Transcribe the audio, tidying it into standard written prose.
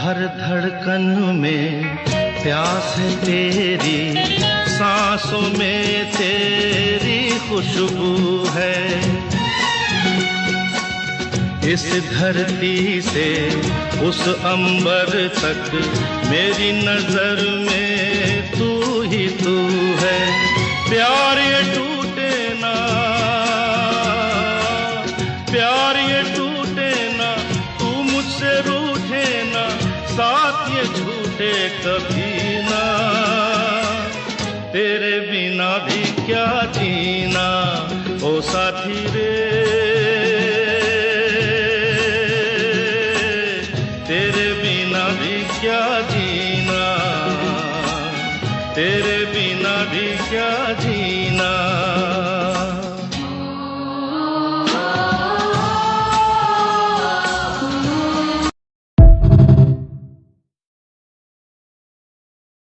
हर धड़कन में प्यास है तेरी, सांसों में तेरी खुशबू है। इस धरती से उस अंबर तक मेरी नजर में तू ही तू है। प्यार ये टूटे ना, प्यार ये टूटे ना, तू मुझसे रूठे ना, साथ ये झूठे कभी ना। तेरे बिना भी क्या जीना ओ साथी रे, तेरे बिना भी क्या जीना, तेरे बिना भी क्या